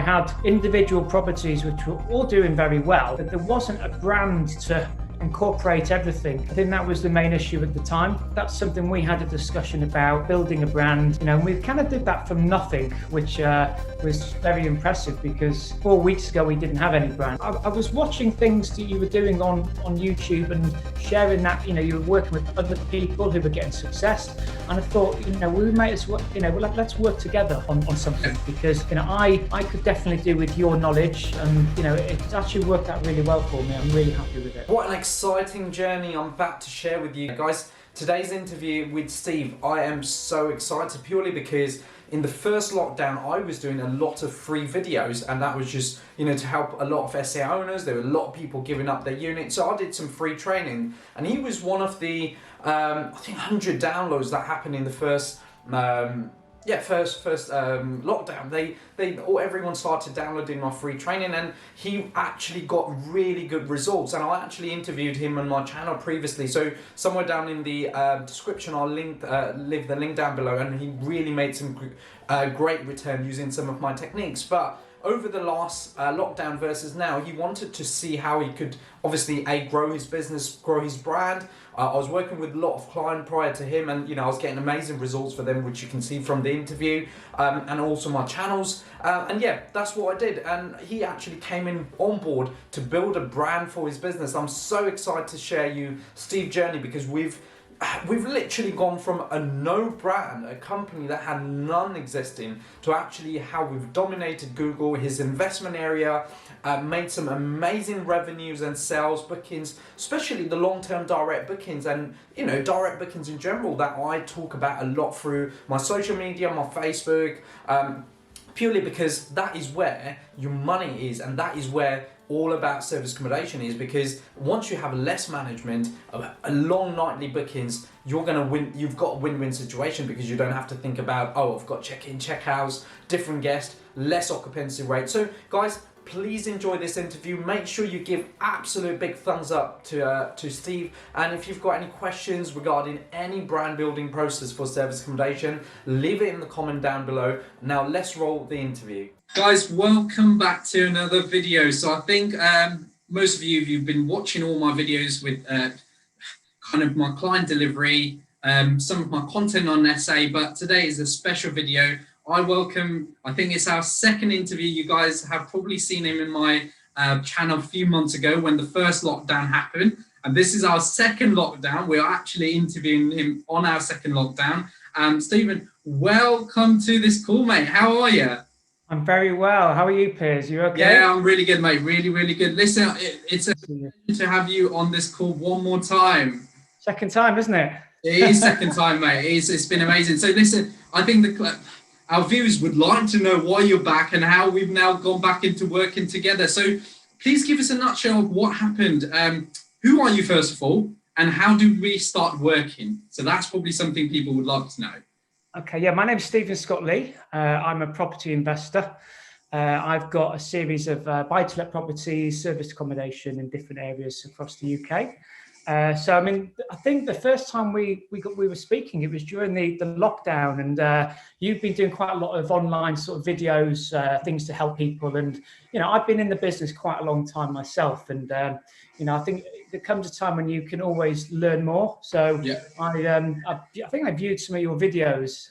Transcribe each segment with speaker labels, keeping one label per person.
Speaker 1: had individual properties which were all doing very well, but there wasn't a brand to incorporate everything. I think that was the main issue at the time. That's something we had a discussion about, building a brand, and we kind of did that from nothing, which was very impressive because 4 weeks ago we didn't have any brand. I was watching things that you were doing on YouTube and sharing that, you were working with other people who were getting success, and I thought, we might as well, let's work together on something, because, I could definitely do with your knowledge, and, it's actually worked out really well for me. I'm really happy with it.
Speaker 2: What an exciting journey I'm about to share with you guys. Today's interview with Steve, I am so excited purely because in the first lockdown I was doing a lot of free videos, and that was just to help a lot of SA owners. There were a lot of people giving up their units, so I did some free training, and he was one of the I think 100 downloads that happened in the first lockdown. Everyone started downloading my free training, and he actually got really good results. And I actually interviewed him on my channel previously, so somewhere down in the description I'll leave the link down below, and he really made some great return using some of my techniques. But over the last lockdown versus now, he wanted to see how he could obviously grow his business, grow his brand. I was working with a lot of clients prior to him, and I was getting amazing results for them, which you can see from the interview, and also my channels. And yeah, that's what I did. And he actually came in on board to build a brand for his business. I'm so excited to share you Steve's journey, because we've literally gone from a no brand, a company that had none existing, to actually how we've dominated Google, his investment area, made some amazing revenues and sales bookings, especially the long-term direct bookings, and direct bookings in general that I talk about a lot through my social media, my Facebook, purely because that is where your money is, and that is where all about service accommodation is. Because once you have less management, a long nightly bookings, you're gonna win. You've got a win-win situation, because you don't have to think about, I've got check-in, check-outs, different guests, less occupancy rate. So guys, please enjoy this interview. Make sure you give absolute big thumbs up to Steve, and if you've got any questions regarding any brand building process for service accommodation, leave it in the comment down below. Now let's roll the interview. Guys, welcome back to another video. So I think most of you, if you've been watching all my videos with kind of my client delivery, some of my content on SA, but today is a special video. I think it's our second interview. You guys have probably seen him in my channel a few months ago when the first lockdown happened. And this is our second lockdown. We're actually interviewing him on our second lockdown. Stephen, welcome to this call, mate. How are you?
Speaker 1: I'm very well. How are you, Piers? You okay?
Speaker 2: Yeah, I'm really good, mate. Really, really good. Listen, it's a pleasure to have you on this call one more time.
Speaker 1: Second time, isn't it?
Speaker 2: It is second time, mate. It's been amazing. So listen, I think our viewers would like to know why you're back and how we've now gone back into working together. So please give us a nutshell of what happened. Who are you, first of all, and how did we start working? So that's probably something people would like to know.
Speaker 1: Okay, yeah, my name's Stephen Scott-Lee. I'm a property investor. I've got a series of buy-to-let properties, serviced accommodation in different areas across the UK. So, I mean, I think the first time we were speaking, it was during the lockdown, and you've been doing quite a lot of online sort of videos, things to help people. And, I've been in the business quite a long time myself. And, I think there comes a time when you can always learn more. So yeah. I think I viewed some of your videos.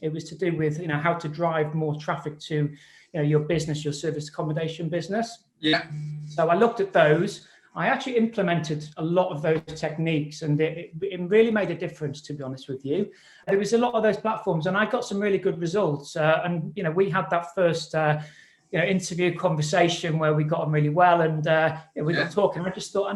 Speaker 1: It was to do with, how to drive more traffic to, your business, your service accommodation business.
Speaker 2: Yeah.
Speaker 1: So I looked at those. I actually implemented a lot of those techniques, and it really made a difference, to be honest with you. There was a lot of those platforms, and I got some really good results. And, we had that first, interview conversation where we got on really well, and we got talking. I just thought,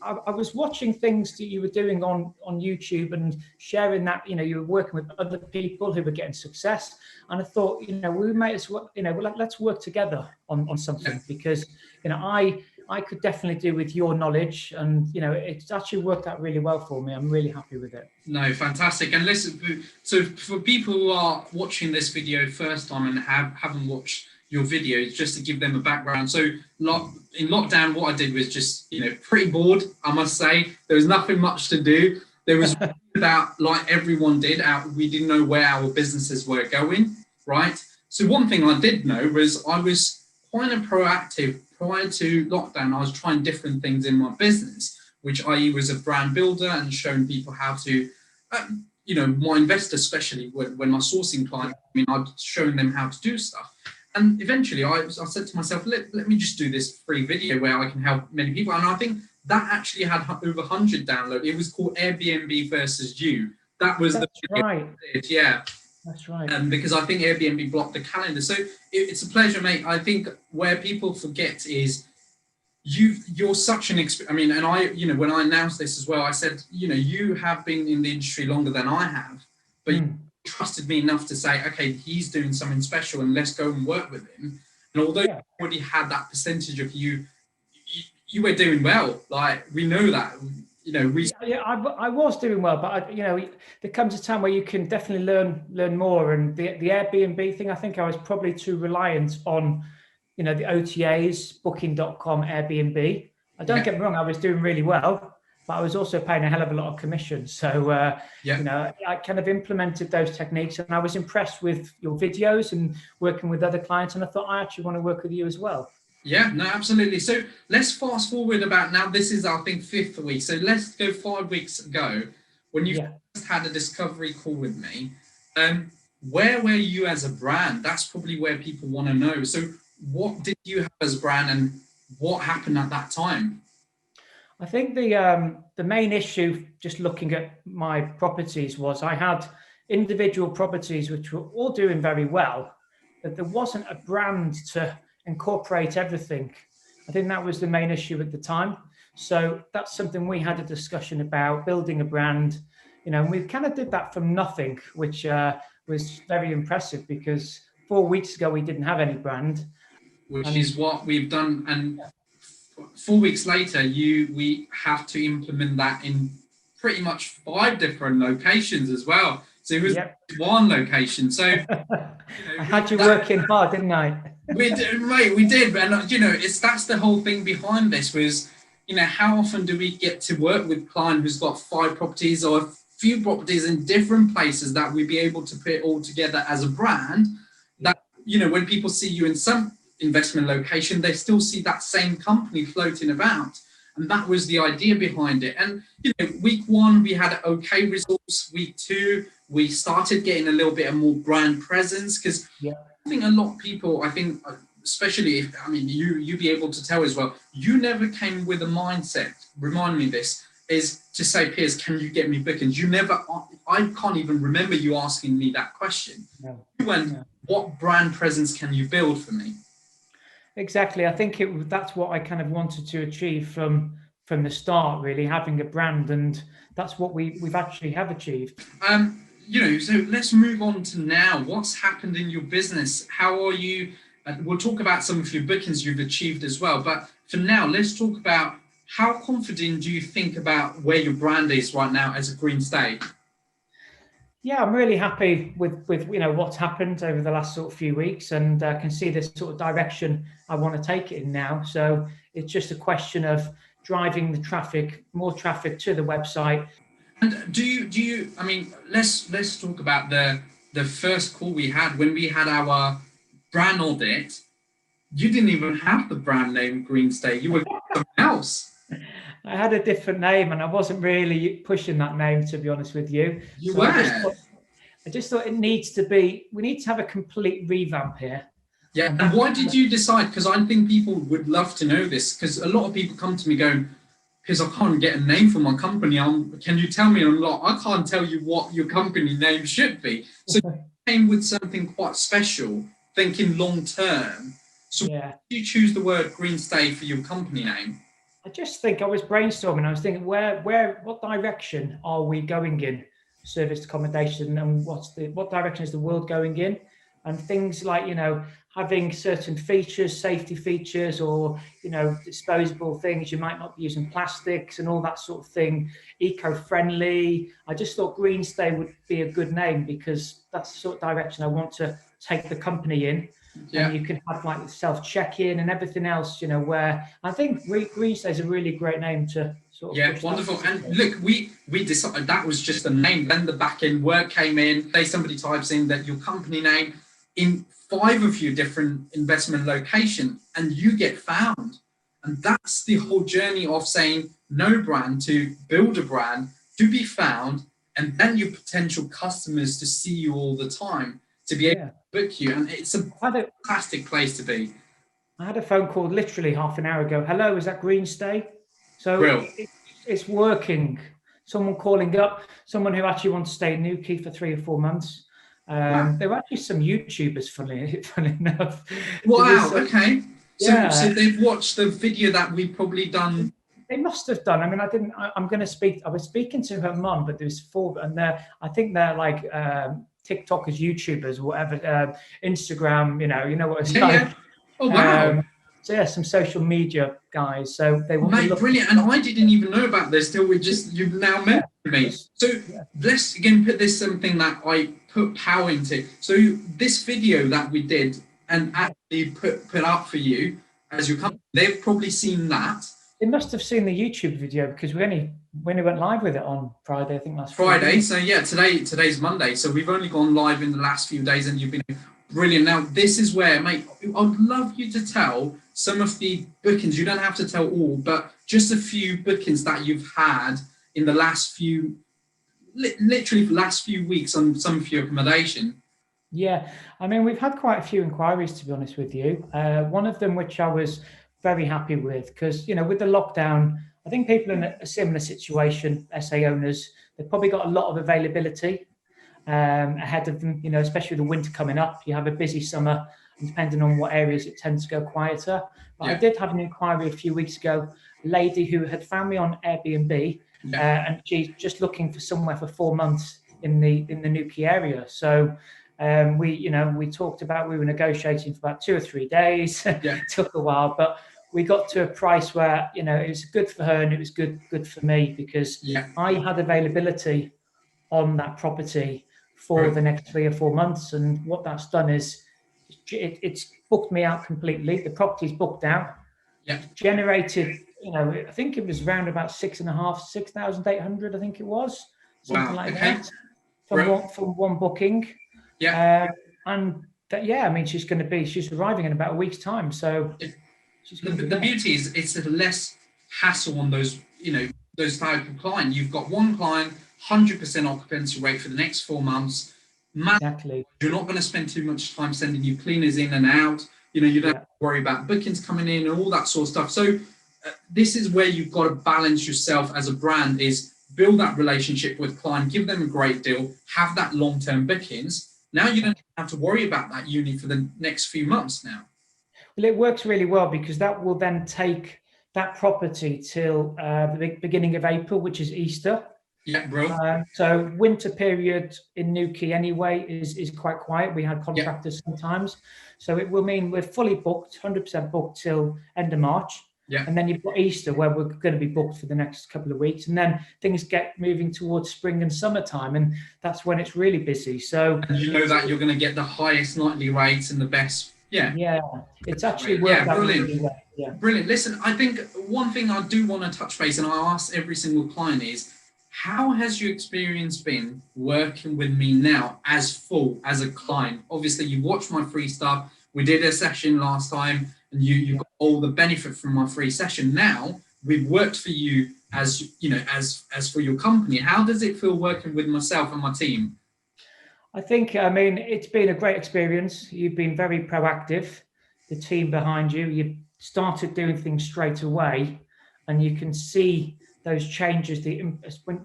Speaker 1: I was watching things that you were doing on YouTube and sharing that, you were working with other people who were getting success. And I thought, we might as well, let's work together on something, because, I could definitely do with your knowledge, and it's actually worked out really well for me. I'm really happy with it.
Speaker 2: No, fantastic. And listen, so for people who are watching this video first time and haven't watched your videos, just to give them a background. So in lockdown, what I did was just, pretty bored, I must say. There was nothing much to do. There was about, like everyone did, we didn't know where our businesses were going, right?
Speaker 3: So one thing I did know was I was quite proactive prior to lockdown. I was trying different things in my business, which I was a brand builder and showing people how to, my investors, especially when my sourcing clients, I'd shown them how to do stuff. And eventually I said to myself, let me just do this free video where I can help many people. And I think that actually had over 100 downloads. It was called Airbnb versus you. That was
Speaker 1: That's
Speaker 3: the video
Speaker 1: right.
Speaker 3: I did, yeah.
Speaker 1: That's right.
Speaker 3: Because I think Airbnb blocked the calendar. So it's a pleasure, mate. I think where people forget is you're such an and I, when I announced this as well, I said, you have been in the industry longer than I have, but you trusted me enough to say, okay, he's doing something special and let's go and work with him. And although you already had that percentage of you were doing well. Like, we know that,
Speaker 1: I was doing well, but there comes a time where you can definitely learn more. And the Airbnb thing, I think I was probably too reliant on, the OTAs, Booking.com, Airbnb. I don't get me wrong, I was doing really well, but I was also paying a hell of a lot of commission. So, I kind of implemented those techniques, and I was impressed with your videos and working with other clients. And I thought, I actually want to work with you as well.
Speaker 3: Yeah, no, absolutely. So let's fast forward now. This is, I think, 5th week. So let's go 5 weeks ago when you first had a discovery call with me. Where were you as a brand? That's probably where people want to know. So what did you have as a brand, and what happened at that time?
Speaker 1: I think the main issue, just looking at my properties, was I had individual properties which were all doing very well, but there wasn't a brand to incorporate everything. I think that was the main issue at the time. So that's something we had a discussion about, building a brand, and we kind of did that from nothing, which was very impressive, because 4 weeks ago we didn't have any brand.
Speaker 3: Which is what we've done. And 4 weeks later, we have to implement that in pretty much 5 different locations as well. So it was one location. So
Speaker 1: I had you working hard, didn't I?
Speaker 3: We did, mate. We did, and that's the whole thing behind this was, how often do we get to work with a client who's got 5 properties or a few properties in different places that we'd be able to put it all together as a brand? That when people see you in some investment location, they still see that same company floating about, and that was the idea behind it. And week 1 we had okay results. Week 2 we started getting a little bit of more brand presence, because I think a lot of people, especially if, you be able to tell as well, you never came with a mindset, remind me this, is to say, Piers, can you get me bookings? You never, I can't even remember you asking me that question. No. You went, what brand presence can you build for me?
Speaker 1: Exactly. I think that's what I kind of wanted to achieve from the start, really, having a brand, and that's what we've actually have achieved.
Speaker 3: So let's move on to now. What's happened in your business? How are you? We'll talk about some of your bookings you've achieved as well. But for now, let's talk about how confident do you think about where your brand is right now as a Green Stay?
Speaker 1: Yeah, I'm really happy with what's happened over the last sort of few weeks, and can see this sort of direction I want to take it in now. So it's just a question of driving the traffic, more traffic to the website.
Speaker 3: And do you? Let's talk about the first call we had when we had our brand audit. You didn't even have the brand name Green Stay. You were something else.
Speaker 1: I had a different name, and I wasn't really pushing that name, to be honest with you.
Speaker 3: You were.
Speaker 1: I just thought we need to have a complete revamp here.
Speaker 3: Yeah, and why did you decide? Because I think people would love to know this, because a lot of people come to me going, because I can't get a name for my company. Can you tell me? I can't tell you what your company name should be. So you came with something quite special, thinking long term. So why did you choose the word Green Stay for your company name?
Speaker 1: I just think I was brainstorming. I was thinking, what direction are we going in serviced accommodation, and what direction is the world going in? And things like, having certain features, safety features, or, disposable things. You might not be using plastics and all that sort of thing. Eco-friendly. I just thought Green Stay would be a good name, because that's the sort of direction I want to take the company in. Yeah. And you can have like self-check-in and everything else, where I think Green Stay is a really great name to sort of.
Speaker 3: Yeah, wonderful. And look, we decided that was just a name. Then the back end work came in. Say somebody types in that your company name, in 5 of you different investment location, and you get found. And that's the whole journey of saying no brand to build a brand, to be found, and then your potential customers to see you all the time, to be able to book you. And it's a fantastic place to be.
Speaker 1: I had a phone call literally half an hour ago. Hello, is that Greenstay? So it's working. Someone calling up, someone who actually wants to stay in Newquay for 3 or 4 months. There were actually some YouTubers, funny enough.
Speaker 3: Wow, okay. So they've watched the video that we've probably done.
Speaker 1: They must have done. I mean, I'm going to speak. I was speaking to her mum, but there's 4, and I think they're like TikTokers, YouTubers, whatever, Instagram. You know what it's like.
Speaker 3: Yeah. Oh wow.
Speaker 1: So yeah, some social media guys. So they want to look.
Speaker 3: Brilliant. And I didn't even know about this till you've now mentioned me. So let's again put this something that I put power into. So this video that we did and actually put up for you as your company, they've probably seen that.
Speaker 1: They must have seen the YouTube video because we only went live with it on Friday, I think last
Speaker 3: Friday. So yeah, today's Monday. So we've only gone live in the last few days, and you've been brilliant. Now this is where, mate, I'd love you to tell some of the bookings. You don't have to tell all, but just a few bookings that you've had in the last few, literally the last few weeks on some of your accommodation.
Speaker 1: Yeah, I mean, we've had quite a few inquiries, to be honest with you. One of them, which I was very happy with, because, with the lockdown, I think people in a similar situation, SA owners, they've probably got a lot of availability ahead of them, especially with the winter coming up. You have a busy summer, and depending on what areas, it tends to go quieter. But I did have an inquiry a few weeks ago, a lady who had found me on Airbnb, and she's just looking for somewhere for 4 months in the Newquay area. So we talked about, we were negotiating for about 2 or 3 days. It took a while, but we got to a price where, it was good for her and it was good for me, because I had availability on that property for the next 3 or 4 months. And what that's done is it's booked me out completely. The property's booked out. Generated, I think it was around about 6,800, I think it was. Something like that. From one booking. And that, I mean, she's arriving in about a week's time. So
Speaker 3: the beauty is it's a less hassle on those, those type of client. You've got one client, 100% occupancy rate for the next 4 months.
Speaker 1: Exactly.
Speaker 3: You're not going to spend too much time sending new cleaners in and out. You don't have to worry about bookings coming in and all that sort of stuff. So this is where you've got to balance yourself as a brand, is build that relationship with client, give them a great deal, have that long-term bookings. Now you don't have to worry about that uni for the next few months now.
Speaker 1: Well, it works really well, because that will then take that property till the beginning of April, which is Easter.
Speaker 3: Yeah, bro.
Speaker 1: So winter period in Newquay anyway is quite quiet. We had contractors sometimes. So it will mean we're fully booked, 100% booked till end of March.
Speaker 3: Yeah.
Speaker 1: And then you've got Easter, where we're going to be booked for the next couple of weeks. And then things get moving towards spring and summertime. And that's when it's really busy. So
Speaker 3: and that you're going to get the highest nightly rates and the best.
Speaker 1: Yeah, it's actually worked out really well. Yeah.
Speaker 3: Brilliant. Listen, I think one thing I do want to touch base, and I ask every single client, is how has your experience been working with me now as a client? Obviously, you watched my free stuff. We did a session last time, and you got all the benefit from my free session. Now we've worked for you as for your company. How does it feel working with myself and my team?
Speaker 1: I think, it's been a great experience. You've been very proactive, the team behind you. You started doing things straight away, and you can see those changes.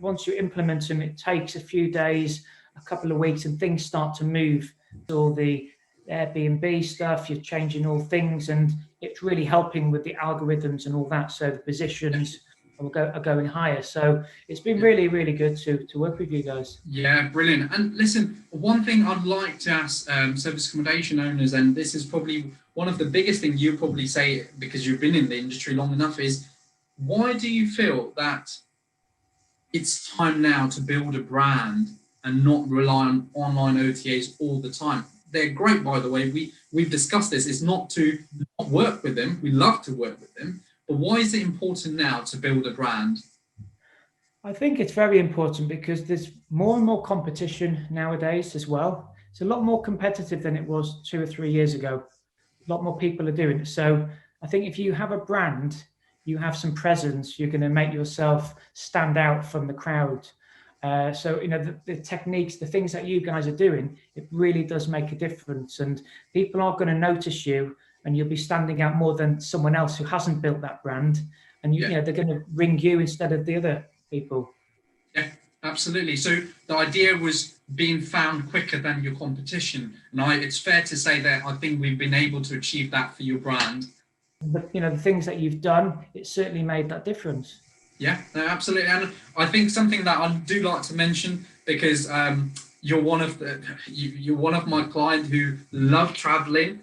Speaker 1: Once you implement them, it takes a few days, a couple of weeks, and things start to move. All the Airbnb stuff, you're changing all things, and it's really helping with the algorithms and all that. So the positions are going higher. So it's been really, really good to work with you guys.
Speaker 3: Yeah, brilliant. And listen, one thing I'd like to ask service accommodation owners, and this is probably one of the biggest things you probably say because you've been in the industry long enough, is why do you feel that it's time now to build a brand and not rely on online OTAs all the time? They're great, by the way. We've discussed this. It's not to not work with them. We love to work with them. But why is it important now to build a brand?
Speaker 1: I think it's very important because there's more and more competition nowadays as well. it's a lot more competitive than it was 2 or 3 years ago. A lot more people are doing it. So I think if you have a brand, you have some presence, you're going to make yourself stand out from the crowd. So, you know, the techniques, the things that you guys are doing, it really does make a difference. And people are going to notice you, and you'll be standing out more than someone else who hasn't built that brand. And, you know, they're going to ring you instead of the other people.
Speaker 3: Yeah, absolutely. So the idea was being found quicker than your competition. And it's fair to say that I think we've been able to achieve that for your brand.
Speaker 1: You know, the things that you've done, it certainly made that difference.
Speaker 3: Yeah, no, absolutely. And I think something that I do like to mention, because you're one of my clients who love traveling.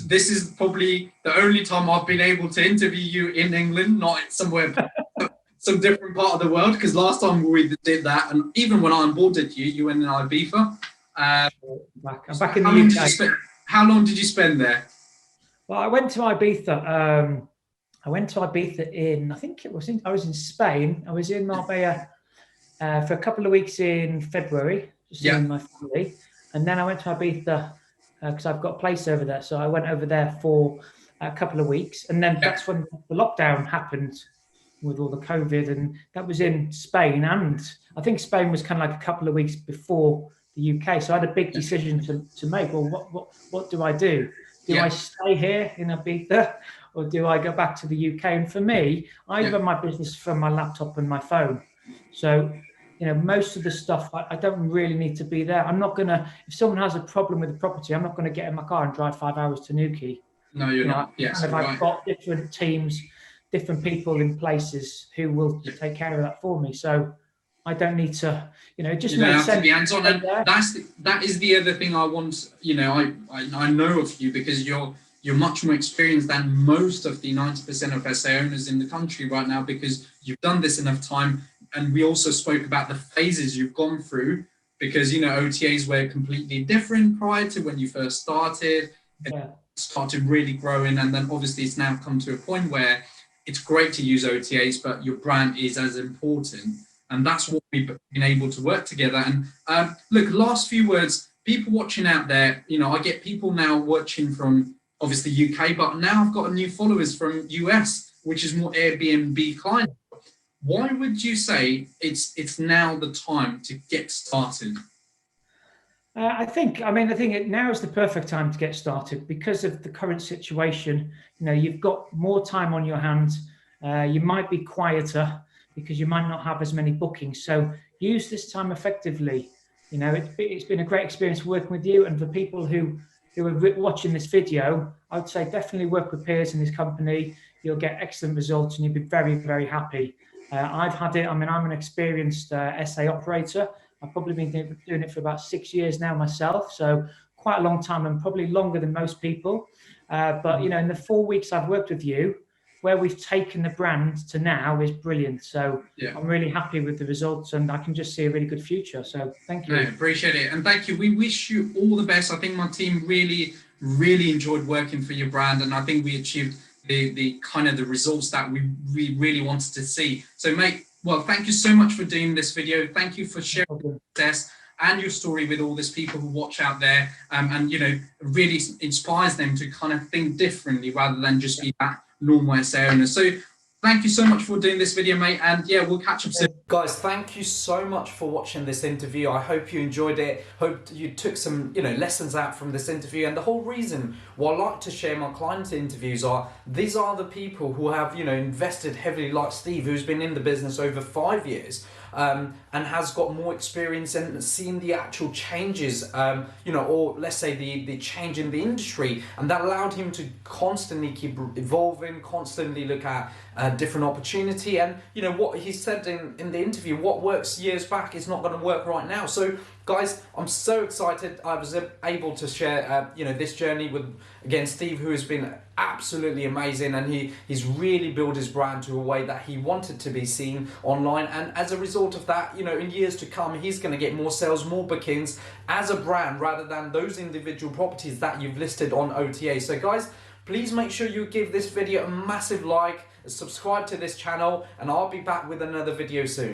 Speaker 3: This is probably the only time I've been able to interview you in England, not somewhere, some different part of the world, because last time we did that, and even when I onboarded you, you went in Ibiza. I'm back in the UK. How long did you spend there?
Speaker 1: Well, I went to Ibiza. I went to Ibiza I was in Spain. I was in Marbella for a couple of weeks in February, just seeing my family. And then I went to Ibiza because I've got a place over there. So I went over there for a couple of weeks. And then that's when the lockdown happened with all the COVID. And that was in Spain. And I think Spain was kind of like a couple of weeks before the UK. So I had a big decision to make. Well, what do I do? Do I stay here in Ibiza, or do I go back to the UK? And for me, I run my business from my laptop and my phone. So, you know, most of the stuff, I don't really need to be there. I'm not going to, if someone has a problem with the property, I'm not going to get in my car and drive 5 hours to Newquay.
Speaker 3: No, you're not. Yes,
Speaker 1: I've got different teams, different people in places who will take care of that for me. So I don't need to, you know, it just makes sense.
Speaker 3: To be hands-on. And that is the other thing I want, you know, I know of you, because you're much more experienced than most of the 90% of SA owners in the country right now, because you've done this enough time. And we also spoke about the phases you've gone through, because, you know, OTAs were completely different prior to when you first started. It started really growing. And then obviously it's now come to a point where it's great to use OTAs, but your brand is as important. And that's what we've been able to work together. And look, last few words, people watching out there, you know, I get people now watching from obviously UK, but now I've got new followers from US, which is more Airbnb clients. Why would you say it's now the time to get started?
Speaker 1: I think now is the perfect time to get started because of the current situation. You know, you've got more time on your hands. You might be quieter because you might not have as many bookings. So use this time effectively. You know, it's been a great experience working with you. And for people who are watching this video, I would say definitely work with Piers in his company. You'll get excellent results and you'll be very, very happy. I've had it. I mean, I'm an experienced SA operator. I've probably been doing it for about 6 years now myself. So quite a long time, and probably longer than most people. But, you know, in the 4 weeks I've worked with you, where we've taken the brand to now is brilliant. So I'm really happy with the results, and I can just see a really good future. So thank you.
Speaker 3: I appreciate it. And thank you. We wish you all the best. I think my team really, really enjoyed working for your brand. And I think we achieved the kind of the results that we really wanted to see. So mate, well, thank you so much for doing this video. Thank you for sharing your success and your story with all these people who watch out there, and, you know, really inspires them to kind of think differently rather than just be that normal SA owner. So thank you so much for doing this video, mate, and yeah, we'll catch up soon.
Speaker 2: Guys, thank you so much for watching this interview. I hope you enjoyed it. Hope you took some, you know, lessons out from this interview. And the whole reason why I like to share my client interviews are, these are the people who have, you know, invested heavily, like Steve, who's been in the business over 5 years. And has got more experience and seen the actual changes, you know, or let's say the change in the industry, and that allowed him to constantly keep evolving, constantly look at different opportunity. And, you know, what he said in the interview, what works years back is not going to work right now. So guys, I'm so excited. I was able to share, you know, this journey with, again, Steve, who has been absolutely amazing, and he's really built his brand to a way that he wanted to be seen online. And as a result of that, you know, in years to come, he's going to get more sales, more bookings as a brand rather than those individual properties that you've listed on OTA. So guys, please make sure you give this video a massive like, subscribe to this channel, and I'll be back with another video soon.